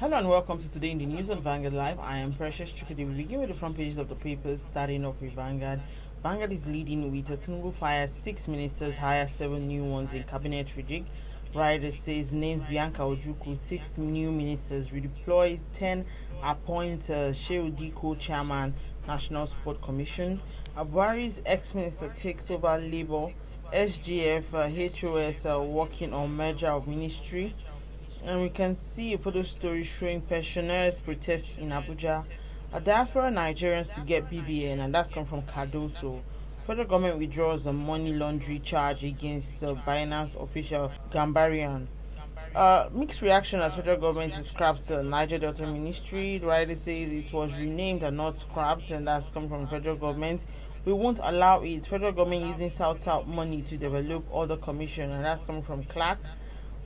Hello and welcome to Today in the News on Vanguard Live. I am Precious Chukudi. We begin with the front pages of the papers, starting off with Vanguard. Vanguard is leading with Tinubu fires 6 ministers, hires 7 new ones in cabinet rejig. Rider says names Bianca Ojukwu, 6 new ministers, redeploys 10, appoint Shehu Diko chairman, National Sport Commission. Buhari's ex-minister takes over Labour. SGF, HOS working on merger of ministry. And we can see a photo story showing pensioners protest in Abuja. A diaspora Nigerians to get BVN, and that's come from Cardoso. Federal government withdraws the money laundry charge against the Binance official Gambarian. Mixed reaction as federal government scraps the Niger Delta Ministry. The writer says it was renamed and not scrapped, and that's come from federal government. We won't allow it. Federal government using South money to develop other commission, and that's coming from Clark.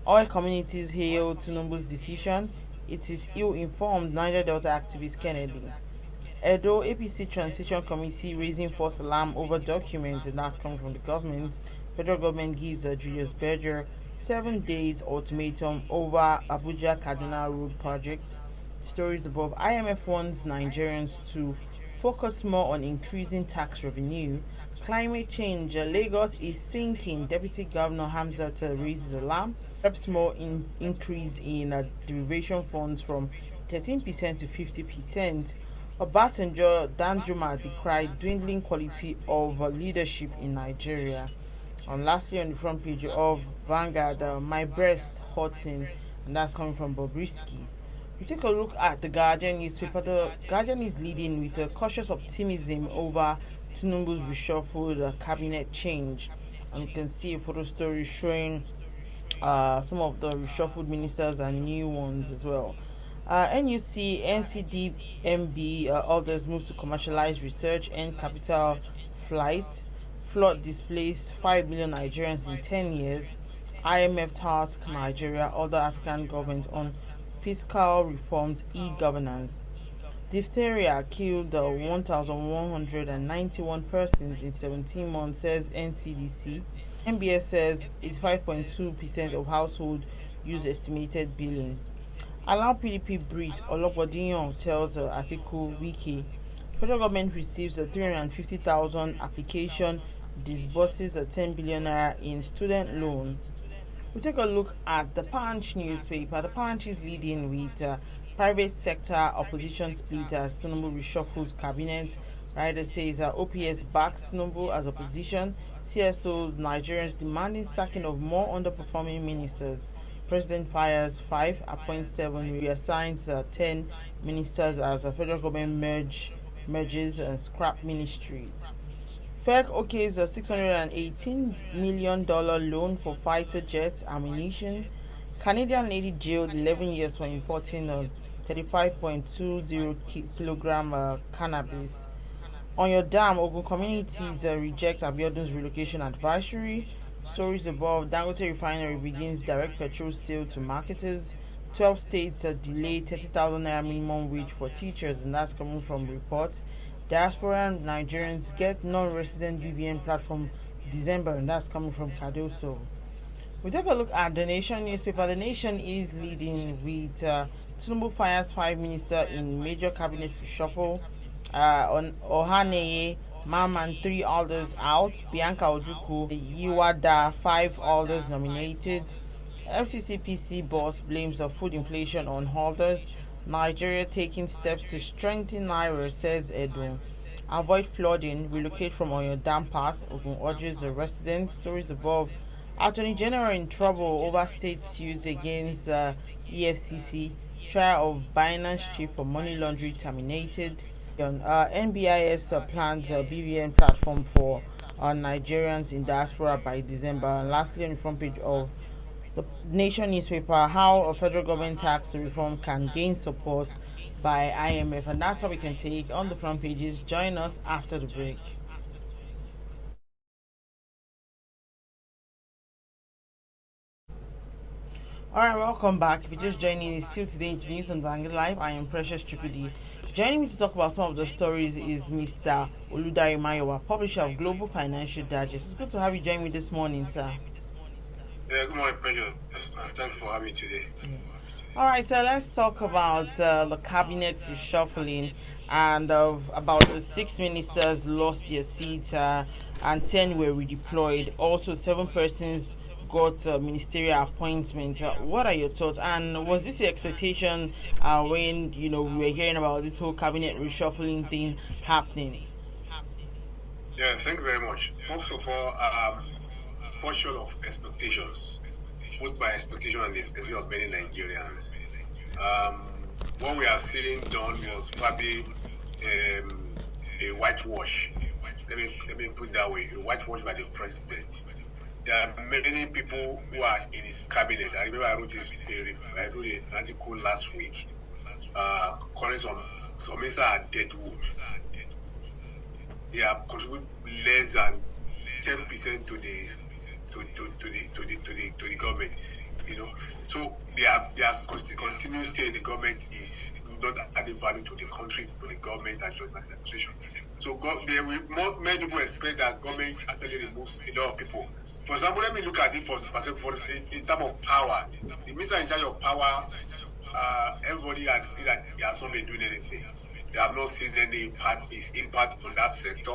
All communities hail Tinubu's decision. It is ill-informed, Niger Delta activist Kennedy. Edo APC Transition Committee raising false alarm over documents, and that's coming from the government. Federal government gives Julius Berger 7 days ultimatum over Abuja Kaduna Road project. Stories above. IMF wants Nigerians to focus more on increasing tax revenue. Climate change. Lagos is sinking. Deputy Governor Hamzat raises alarm. Perhaps more increase in derivation funds from 13% to 50%. Obasanjo Danjuma decried dwindling quality of leadership in Nigeria. And lastly, on the front page of Vanguard, my breast hurting, and that's coming from Bobrisky. We take a look at the Guardian newspaper. The Guardian is leading with a cautious optimism over Tinubu's reshuffled cabinet change, and you can see a photo story showing some of the reshuffled ministers and new ones as well. NUC, NCDMB, others move to commercialize research and capital flight. Flood displaced 5 million Nigerians in 10 years. IMF task Nigeria, other African governments on fiscal reforms, e-governance. Diphtheria killed 1,191 persons in 17 months, says NCDC. MBS says 85.2% of households use estimated billings. Allow PDP breathe, Olopodiyan tells Atiku Wiki. Federal government receives 350,000 application, disburses 10 billion naira in student loans. We take a look at the Punch newspaper. The Punch is leading with private sector opposition split as Tinubu reshuffles cabinet. Rider says OPS backs Tinubu as opposition. CSOs Nigerians demanding sacking of more underperforming ministers. President fires 5, appoints 7, reassigns 10 ministers as the federal government merges and scrap ministries. FERC okays a $618 million loan for fighter jets ammunition. Canadian lady jailed 11 years for importing 35.20 kilogram cannabis. On your dam, Ogun communities reject Abiodun's relocation advisory. Stories above. Dangote refinery begins direct petrol sale to marketers. 12 states delay 30,000 naira minimum wage for teachers, and that's coming from reports. Diaspora and Nigerians get non-resident BVN platform December, and that's coming from Cardoso. We take a look at the Nation newspaper. The Nation is leading with Tinubu fires 5 ministers in major cabinet reshuffle. On Ohaneye, Mam and 3 others out. Bianca Ojukwu, Yiwada, 5 others nominated. FCCPC boss blames the food inflation on holders. Nigeria taking steps to strengthen Naira, says Edo. Avoid flooding, relocate from on your dam path. Ogun urges the residents. Stories above. Attorney General in trouble over state suits against EFCC. Trial of Binance chief for money laundering terminated. NBIS plans a BVN platform for Nigerians in diaspora by December. And lastly, on the front page of the Nation newspaper, how a federal government tax reform can gain support by IMF. And that's how we can take on the front pages. Join us after the break. Alright, welcome back. If you're just joining, it's still today in News on Vanguard Live. I am Precious Chukudi. Joining me to talk about some of the stories is Mr. Oludare Mayowa, publisher of Global Financial Digest. It's good to have you join me this morning, sir. Yeah, good morning, Precious. Thanks for having me today. All right, so let's talk about the cabinet reshuffling and about the six ministers lost their seats and 10 were redeployed. Also, seven persons got ministerial appointments. What are your thoughts? And was this your expectation when we were hearing about this whole cabinet reshuffling thing happening? Yeah, thank you very much. First of all, portion of expectations, both by expectation and the expectation of many Nigerians. What we are seeing done was probably a whitewash. Let me put it that way: a whitewash by the president. There are many people who are in his cabinet. I remember I wrote an article last week, calling some ministers are dead wood. They are contributing less than 10% to the government. So their continuous stay in the government is not adding value to the country, to the government, and to the administration. So many people expect that government actually removes a lot of people. For example, let me look at it in terms of power. The minister in charge of power, everybody had that he has not been doing anything. They have not seen any impact on that sector.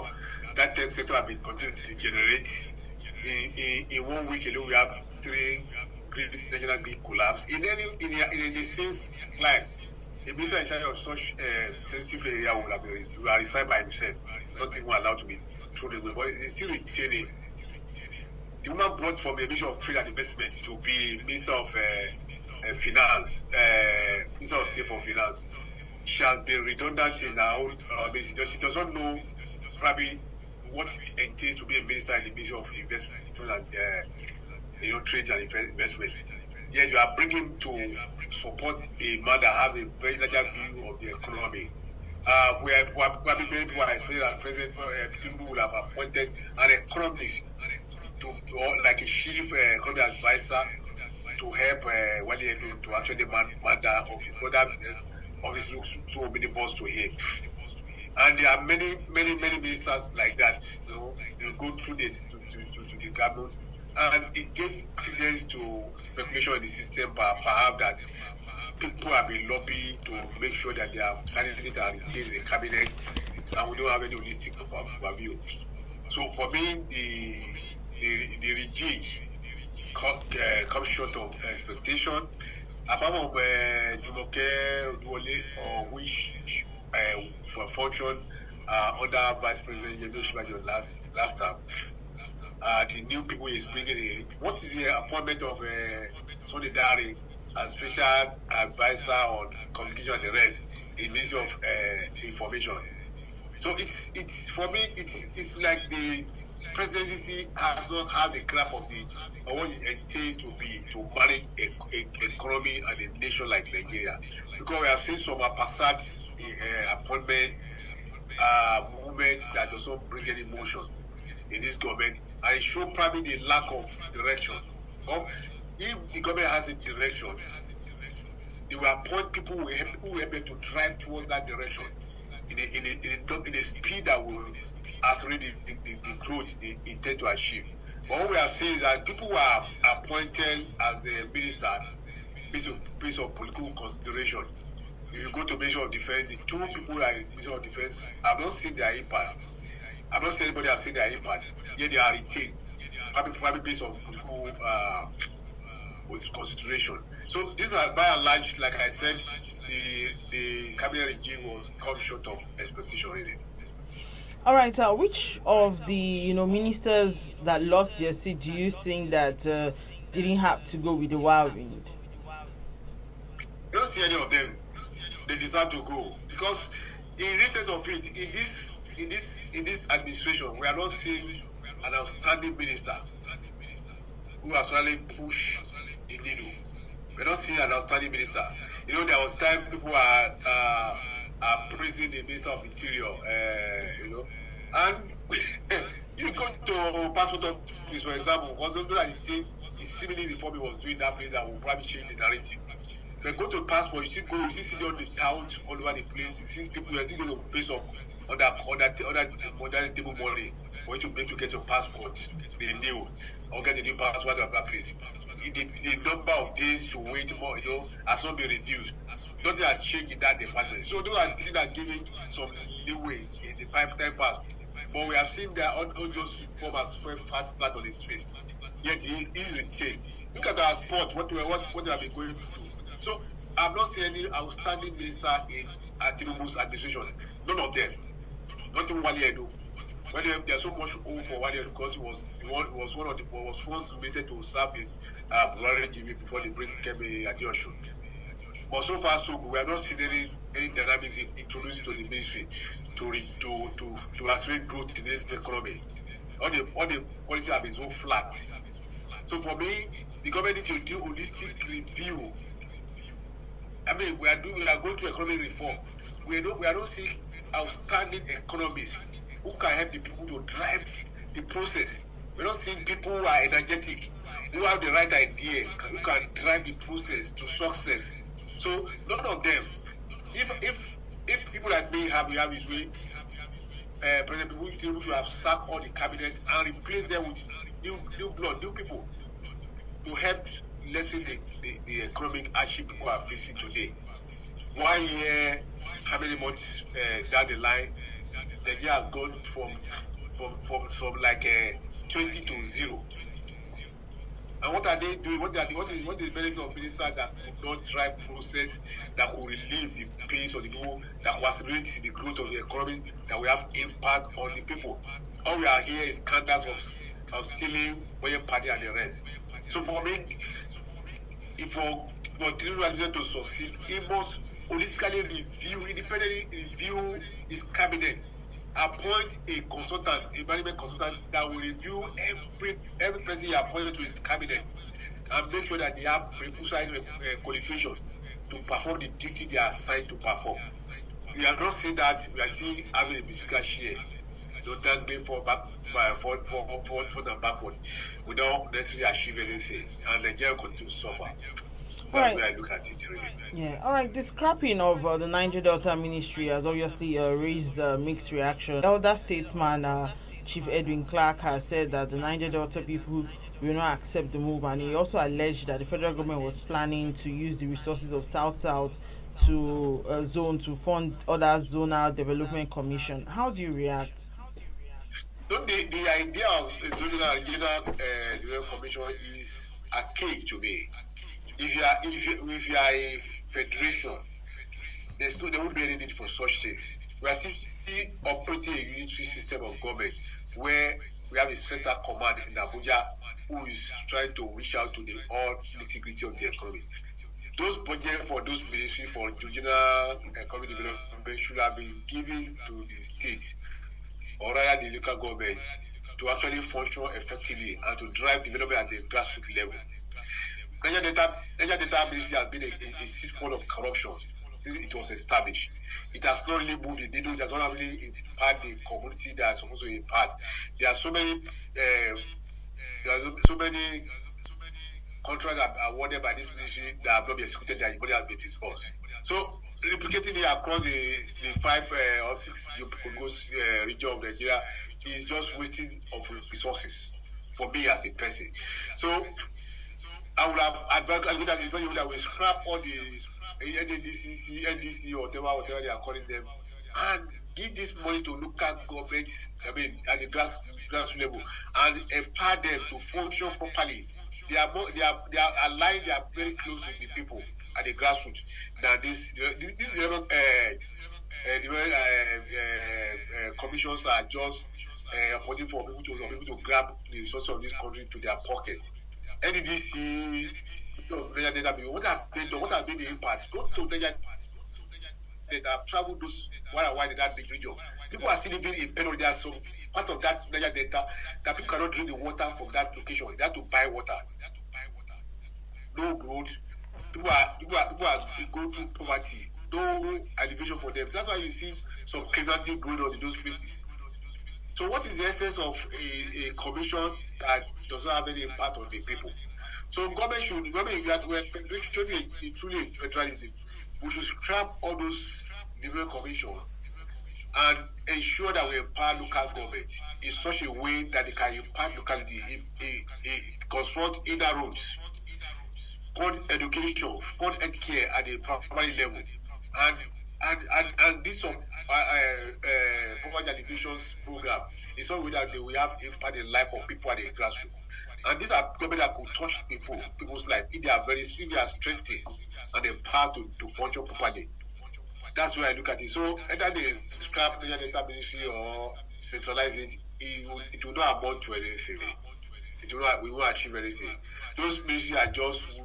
That tech sector has been continuing to generate. In 1 week alone, we have 3 national grid collapse. In the sense, like a minister in charge of such sensitive area will have been resigned by himself, not even allowed to be thrown away. But it's still retaining. The woman brought from the Ministry of Trade and Investment to be Minister of Finance, Minister of State for Finance. She has been redundant in her own ministry. She doesn't know probably what it entails to be a minister in the Ministry of Investment and Trade and Investment. Yet you are bringing to support a man that has a very larger view of the economy. Where probably many people are expecting that President Tinubu will have appointed an economist like a chief economic advisor to help to actually man that office. But that office looks so many balls to him. And there are many ministers like that. You go through this to the government, and it gives credence to speculation in the system, perhaps that people have been lobbying to make sure that their candidates are retained in the cabinet, and we don't have any holistic view. So for me, the rejig comes short of expectation. Apart from Jumoke Duole, which for function under Vice President Yemi Osinbajo last time, the new people is bringing in. What is the appointment of Solidari as special advisor on communication and the rest in Ministry of Information? So it's for me it's like the presidency has not had a grasp of what it entails to manage a economy and a nation like Nigeria, because we have seen some passat appointment movements that does not bring any motion in this government, and it shows probably the lack of direction. If the government has a direction, they will appoint people who help them to drive towards that direction in a speed that will accelerate the growth they intend to achieve. But what we are saying is that people who are appointed as a minister based on political consideration. If you go to Ministry of Defense, the 2 people who are in Ministry of Defense, I've not seen their impact. I've not seen anybody has seen their impact. Yet they are retained, probably based on political consideration. So these are by and large, like I said, the cabinet regime was come short of expectation really. All right. Which of the ministers that lost their seat do you think that didn't have to go with the whirlwind? I don't see any of them. They deserve to go, because in recent of it, in this administration, we are not seeing an outstanding minister who has really pushed the needle. We're not seeing an outstanding minister. There was time people are praising the Minister of Interior, and you go to passport office, for example, was not that the seemingly before he was doing that place that will probably change the narrative. But go to passport, you still see on the towns all over the place. You see people, you are still going to pay some other table money for you to be able to get your passport renewed or get a new passport at that place. the number of days to wait more, has not been reduced. Nothing has changed in that department. So those are things that giving some leeway in the pipeline past. But we have seen that all those reformers fat flat on his face. Yet he is retained. Look at our sport, what they have been going through. So I've not seen any outstanding minister in Tinubu's administration. None of them. Not even 1 year ago. When there's so much hope for 1 year because he was one of the was first related to serve in rejig before they bring Kemi Adeosun. But so far so good. We are not seeing any dynamics introduced to the ministry to accelerate growth in this economy. All the policies have been so flat. So for me, the government needs to do holistic review. I mean, we are going through economic reform. We are not seeing outstanding economists who can help the people to drive the process. We're not seeing people who are energetic, who have the right idea, who can drive the process to success. So none of them. If people like me have his way, President Tinubu should have sacked all the cabinet and replaced them with new blood, new people to help lessen the economic hardship people are facing today. 1 year, how many months down the line, the year has gone from like 20 to 0. And what are they doing? What is the benefit of ministers that could not drive process, that could relieve the pains of the people, that could accelerate the growth of the economy, that will have impact on the people? All we are here is scandals of stealing, oil party and the rest. So for me, if for Tinubu to succeed, he must holistically independently review his cabinet, appoint a consultant, a management consultant that will review every person he appointed to his cabinet and make sure that they have requisite qualification to perform the duty they are assigned to perform. We are not saying that we are still having a musical share. Don't thank me for and backward. We don't necessarily achieve anything, and Nigeria continue to suffer. That's where I look at it, really. Yeah, all right. The scrapping of the Niger Delta Ministry has obviously raised mixed reaction. Elder statesman Chief Edwin Clark has said that the Niger Delta people will not accept the move, and he also alleged that the federal government was planning to use the resources of South to fund other zonal development commission. How do you react? No, the idea of a zonal regional development commission is archaic to me. If you are a federation, there won't be any need for such things. We are still operating a unitary system of government where we have a central command in Abuja who is trying to reach out to the all nitty-gritty of the economy. Those budgets for those ministries for regional economic development should have been given to the state or rather the local government to actually function effectively and to drive development at the grassroots level. Niger Delta Ministry has been a seed of corruption since it was established. It has not really moved the needle. It has not really impacted the community that is supposed to impact. There are so many contracts that are awarded by this ministry that have not been executed. That money has been disbursed. So replicating it across the 5 or 6 region of Nigeria is just wasting of resources for me as a person. So I would have advised that it's not even that we scrap all the NDC, or whatever they are calling them, and give this money to local governments, at the grassroots level, and empower them to function properly. They are aligned, they are very close to the people at the grassroots. Now these commissions are just opportunity for people to grab the resources of this country to their pocket. NDC, what have been the impact? Go to Niger that have traveled those wide in that big region. People are still living in Pedro. There are some part of that Niger Delta that people cannot drink the water from that location. They have to buy water. No road. People are going through poverty. No elevation for them. That's why you see some criminality going on in those places. So what is the essence of a commission that does not have any impact on the people? So government should, truly federalism, we should scrap all those different commissions and ensure that we empower local government in such a way that they can impact locality, construct inner roads, fund education, fund healthcare at the primary level, and this some poverty alleviations program is something that they will have impact in the life of people at the grassroots. And these are government that could touch people's life if they are strengthened and empowered to function properly. That's where I look at it. So either they scrap Niger Delta Ministry or centralize it, it will not amount to anything. We won't achieve anything. Those ministries are just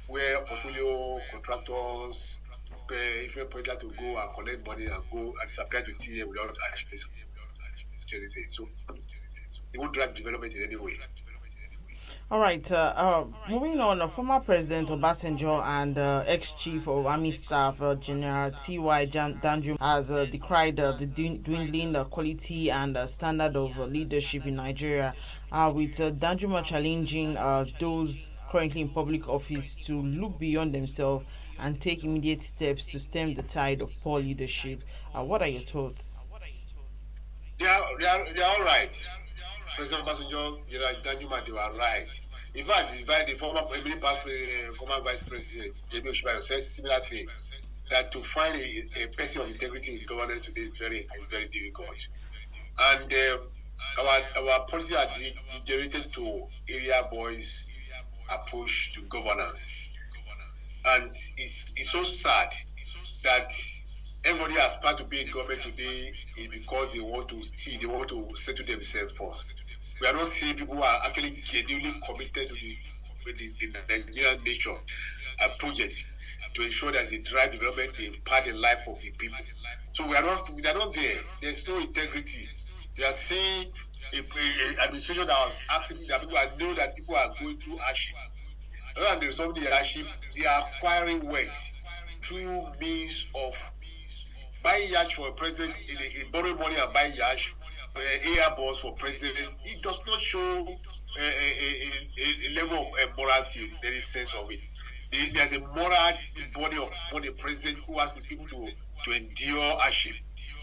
where portfolio contractors pay if you're to go and collect money and go and disappear to TA without actually anything. So it won't drive development in any way. All right. Moving on, former President Obasanjo and ex-chief of Army Staff General T.Y. Danjuma has decried the dwindling quality and standard of leadership in Nigeria, with Danjuma challenging those currently in public office to look beyond themselves and take immediate steps to stem the tide of poor leadership. What are your thoughts? They are all right. President Obasanjo, Danjuma, they were right. In fact, the former Vice President, J.B. Oshibayo, says similar thing, that to find a person of integrity in governance today is very difficult. And our policy has degenerated to area boys approach to governance. And it's so sad that everybody aspires to be in government today is because they want to settle themselves first. We are not seeing people who are actually genuinely committed to the Nigerian nation and projects to ensure that they drive development, they impact the life of the people. So we are not there. There's no integrity. We are seeing an administration that was asking that people know that people are going through hardship. Rather than resolving the hardship, they are acquiring wealth through means of buying yacht for a president, in borrowing money and buying yacht. Air balls for presidents, it does not show a level of morality in any sense of it. There's a moral body upon the president who asks people to endure hardship,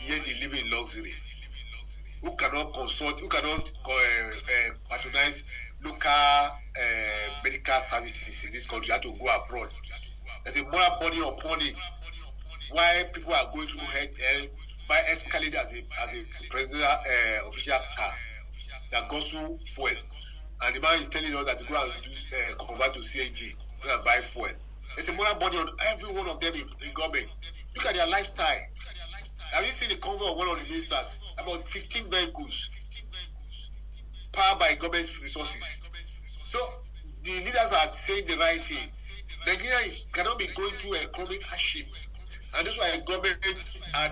yet they live in luxury. Who cannot consult, who cannot patronize local medical services in this country, have to go abroad. There's a moral body upon it. Why people are going through health by escalated as a president official car that goes through fuel, and the man is telling us that to go and convert to CNG, go and buy fuel. There's a moral body on every one of them in government. Look at their lifestyle. Have you seen the convoy of one of the ministers? About 15 vehicles powered by government resources. So the leaders are saying the right thing. Nigeria cannot be going through economic hardship. And that's why government are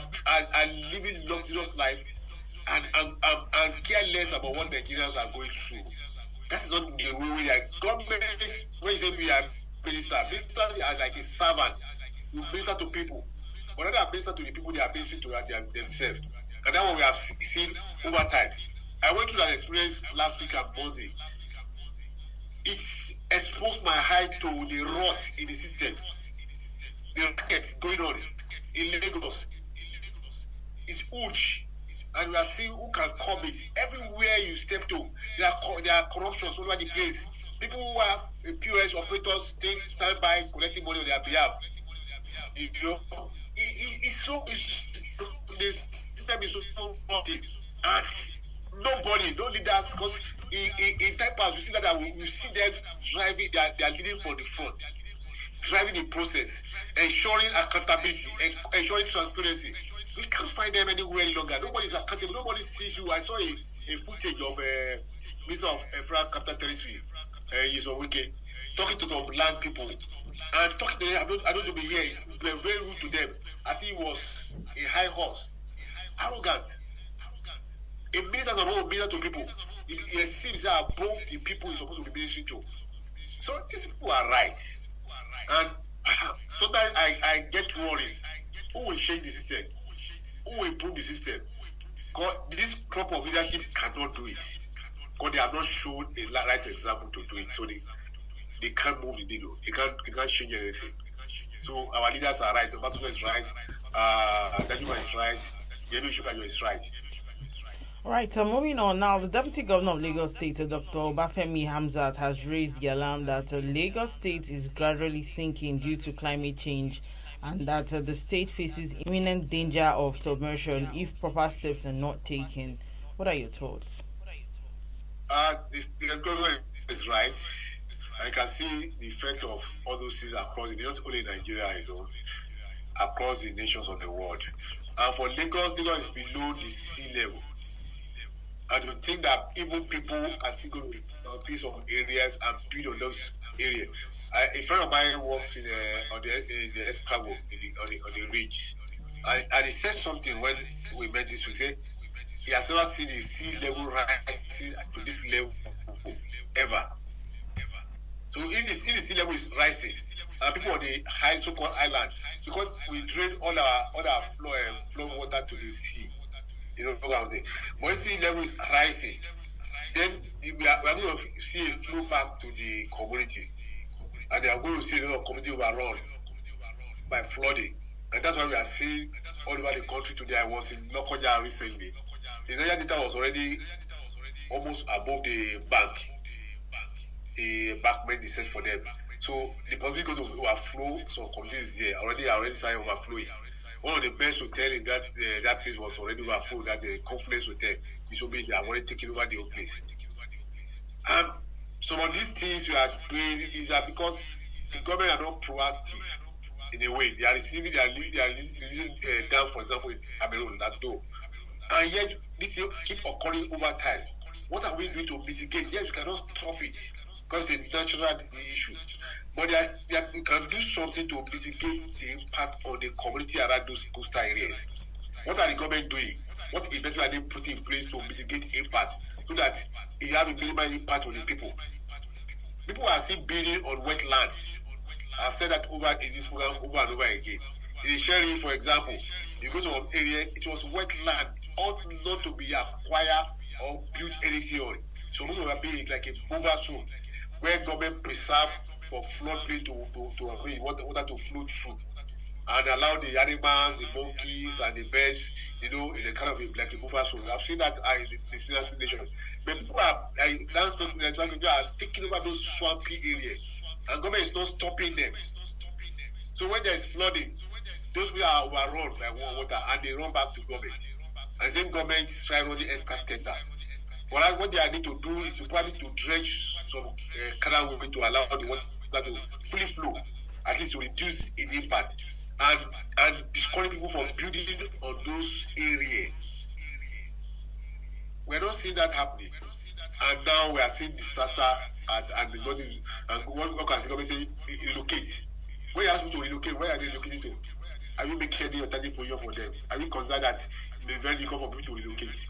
living luxurious life and care less about what Nigerians are going through. That is not the way we are. Government, when you say we are minister are like a servant. You minister to people. But not that minister to the people, they are ministering to themselves. And that's what we have seen over time. I went through that experience last week at Monday. It exposed my eye to the rot in the system. The racket going on in Lagos is huge, and we are seeing who can come it. Everywhere you step to, there are corruptions all over the place. People who have POS operators stand by collecting money on their behalf. You know, the system is so faulty, and no leaders, because in time past, you see that we see them driving, they are leading from the front, driving the process, ensuring accountability, ensuring transparency. We can't find them anywhere any longer. Nobody's accountable. Nobody sees you. I saw a footage of Minister of Frank Capital Territory, Wike, talking to some land people and talking to them. I don't be here. We were very rude to them, as he was a high horse, arrogant. A minister is supposed to minister to people. It seems that both the people is supposed to be ministering to. So these people are right, and sometimes I get worried. Who will change the system? Who will improve the system? Because this crop of leadership cannot do it. Because they have not shown a right example to do it. So they can't move the needle. They can't change anything. So our leaders are right. Obasanjo is right. Danjuma is right. Yemi Oshibajo is right. All right, moving on now. The Deputy Governor of Lagos State, Dr. Obafemi Hamzat, has raised the alarm that Lagos State is gradually sinking due to climate change, and that the state faces imminent danger of submersion if proper steps are not taken. What are your thoughts? The government is right. I can see the effect of all those things across, not only Nigeria alone, across the nations of the world. And for Lagos, Lagos is below the sea level. I don't think that even people are still going to piece of areas and build on those areas. A friend of mine works in the Escargot on the ridge, and he said something when we met this week. He said he has never seen the sea level rising to this level ever. So if the sea level is rising, and people on the high so-called island, because we drain all our flow water to the sea. You know what I'm saying? When sea level is rising, then we are going to see a flow back to the community. And they are going to see a lot of community overrun by flooding. And that's why we are seeing all over the country today. I was in Lokoja recently. The Niger Delta was already almost above the bank. The bankment is set for them. So the possibility going to overflow some communities there. Already started overflowing. One of the best hotels in that place was already overflowed. That's a Confluence Hotel. Which will be they have already taken over the whole place. And some of these things we are doing is that because the government are not proactive in a way. They are releasing down, for example, in Cameroon, that door. And yet this keep occurring over time. What are we doing to mitigate? Yes, we cannot stop it because it's a natural issue. But we can do something to mitigate the impact on the community around those coastal areas. What are the government doing? What investment are they putting in place to mitigate impact so that it have a minimal impact on the people? People are still building on wetlands. I've said that over in this program over and over again. In the Sherry, for example, you go to an area, it was wetland, ought not to be acquired or built anything on. So we are building like a buffer zone where government preserve for floodplain to water to flow through and allow the animals, the monkeys and the birds, in a kind of like a buffer zone. I've seen that in the Sierra nation. But people are taking over those swampy areas and government is not stopping them. So when there is flooding, those people are overrun by water and they run back to government. And the same government try running excavator. But what they need to do is probably to dredge some canal way to allow the water to fully flow, at least to reduce its impact, and discourage people from building on those areas. We're not seeing that happening, and now we are seeing disaster and the body. And what can the government say? Relocate. When you ask people to relocate, where are they relocating to? Are you making any alternative position for them? Are you consider that it may be very difficult for people to relocate?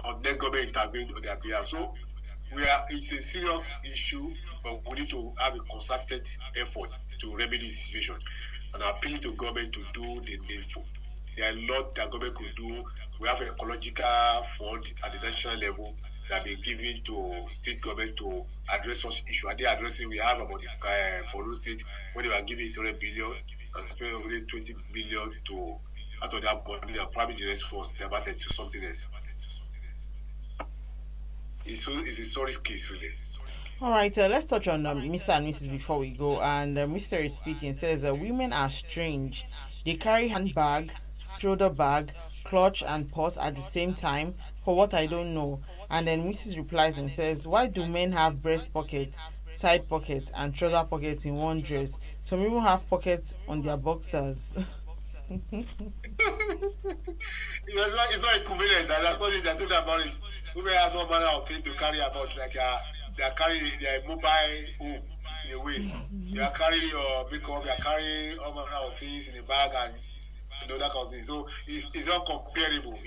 Unless government intervene on their behalf. So it's a serious issue, but we need to have a concerted effort to remedy the situation. And I appeal to government to do the needful. There are a lot that government could do. We have an ecological fund at the national level that been given to state government to address such issue. And they addressing, we have about Borno State when they were giving 800 billion and spending only 20 billion to out of that money, and probably the rest was diverted to something else. It's a sorry case, really. All right, let's touch on Mr. and Mrs. before we go. And Mr. is speaking, says women are strange. They carry handbag, shoulder bag, clutch, and purse at the same time. For what I don't know. And then Mrs. replies and says, why do men have breast pockets, side pockets, and trouser pockets in one dress? Some even have pockets on their boxers. It's not equivalent. That's not it. They're talking about it. Women have one manner of thing to carry about, like they are carrying their mobile home in a way. You are carrying your makeup, you are carrying all manner of things in a bag and that kind of thing. So it's not comparable,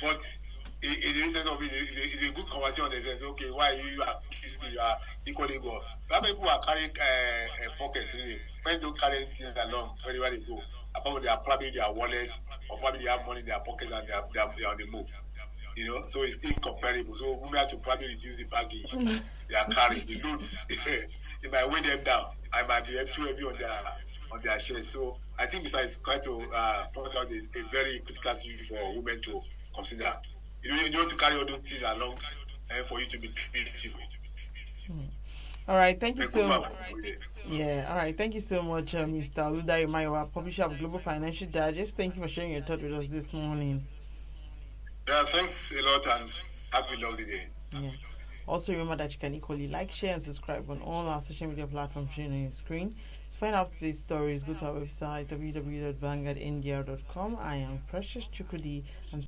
But in the sense of it, it's a good conversation in the sense, okay, why you are equally good. How many people are carrying pockets, really? Men don't carry anything along wherever they go. Apart they are probably their wallets, or probably they have money in their pockets and they are on the move. So it's incomparable. So women have to probably reduce the baggage they are carrying, the loads. It might weigh them down. I might be too heavy on their shares. So I think besides quite to point out a very critical issue for women to consider. You don't want to carry all those things along for you to be beautiful. All right, thank you And good so man. much. Yeah, all right, thank you so much, Mr. Oludari Maiwa, publisher of Global Financial Digest. Thank you for sharing your thoughts with us this morning. Yeah, thanks a lot and have a lovely day. Yeah. Also, remember that you can equally like, share, and subscribe on all our social media platforms shown on your screen. To find out today's stories, go to our website www.vanguardindia.com. I am Precious Chukudi, and